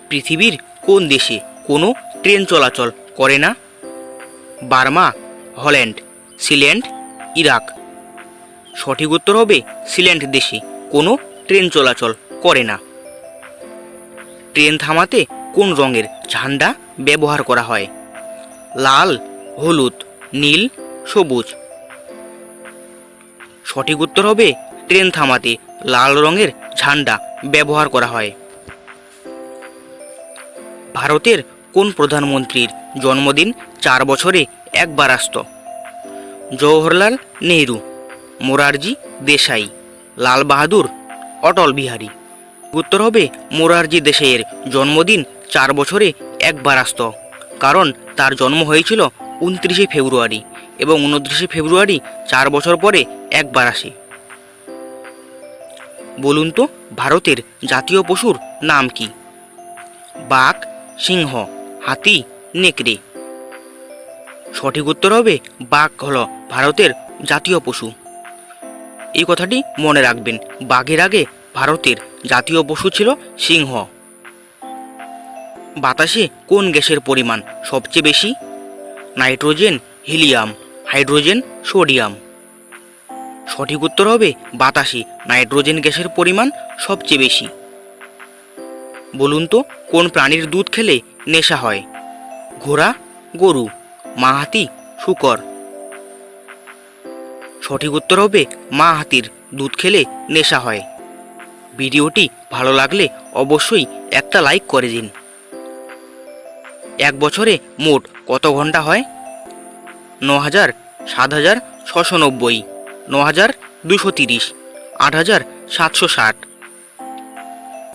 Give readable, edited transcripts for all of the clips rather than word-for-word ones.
পৃথিবীর কোন দেশে কোনো ট্রেন চলাচল করে না? বার্মা, হল্যান্ড, সিল্যান্ড, ইরাক। সঠিক উত্তর হবে সিল্যান্ড দেশে কোনো ট্রেন চলাচল করে না। ট্রেন থামাতে কোন রঙের ঝান্ডা ব্যবহার করা হয়? লাল, হলুদ, নীল, সবুজ। সঠিক উত্তর হবে ট্রেন থামাতে লাল রঙের ঝান্ডা ব্যবহার করা হয়। ভারতের কোন প্রধানমন্ত্রীর জন্মদিন 4 বছরে একবার আসত? জওহরলাল নেহরু, মোরারজি দেশাই, লাল বাহাদুর, অটল বিহারী। উত্তর হবে মোরারজি দেশাইয়ের জন্মদিন 4 বছরে একবার আসত, কারণ তার জন্ম হয়েছিল 29শে ফেব্রুয়ারি এবং 29শে ফেব্রুয়ারি 4 বছর পরে একবার আসে। বলুন তো ভারতের জাতীয় পশুর নাম কি? বাঘ, সিংহ, হাতি, নেকড়ে। সঠিক উত্তর হবে বাঘ হলো ভারতের জাতীয় পশু। এই কথাটি মনে রাখবেন, বাঘের আগে ভারতের জাতীয় পশু ছিল সিংহ। বাতাসে কোন গ্যাসের পরিমাণ সবচেয়ে বেশি? Nitrogen, helium, hydrogen, sodium. সঠিক উত্তর হবে বাতাসে নাইট্রোজেন গ্যাসের পরিমাণ সবচেয়ে বেশি। বলুন তো কোন প্রাণীর দুধ খেলে নেশা হয়? ঘোড়া, গরু, মা হাতি, শূকর। সঠিক উত্তর হবে মা হাতির দুধ খেলে নেশা হয়। ভিডিওটি ভালো লাগলে অবশ্যই একটা লাইক করে দিন। এক বছরে মোট কত ঘন্টা হয়? 9000, 7000, 690, 9230, 8760।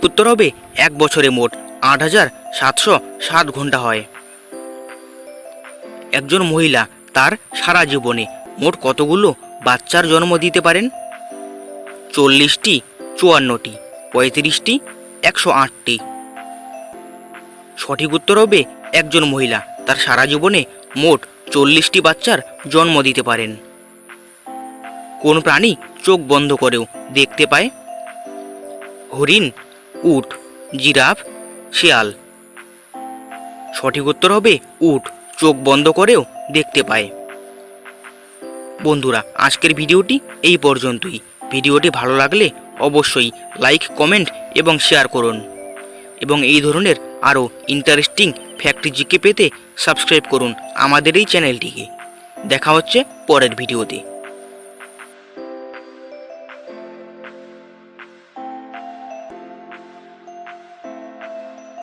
উত্তর হবে এক বছরে মোট 8707 ঘন্টা হয়। একজন মহিলা তার সারা জীবনে মোট কতগুলো বাচ্চার জন্ম দিতে পারেন? 40টি, 54টি, 35টি, 108টি। সঠিক উত্তর হবে একজন মহিলা তার সারা জীবনে মোট 40টি বাচ্চার জন্ম দিতে পারেন। কোন প্রাণী চোখ বন্ধ করেও দেখতে পায়? হরিণ, উট, জিরাফ, শিয়াল। সঠিক উত্তর হবে উট চোখ বন্ধ করেও দেখতে পায়। বন্ধুরা, আজকের ভিডিওটি এই পর্যন্তই। ভিডিওটি ভালো লাগলে অবশ্যই লাইক, কমেন্ট এবং শেয়ার করুন এবং এই ধরনের আরও ইন্টারেস্টিং ফ্যাক্ট জিকে পেতে সাবস্ক্রাইব করুন আমাদের এই চ্যানেলটিকে। দেখা হচ্ছে পরের ভিডিওতে।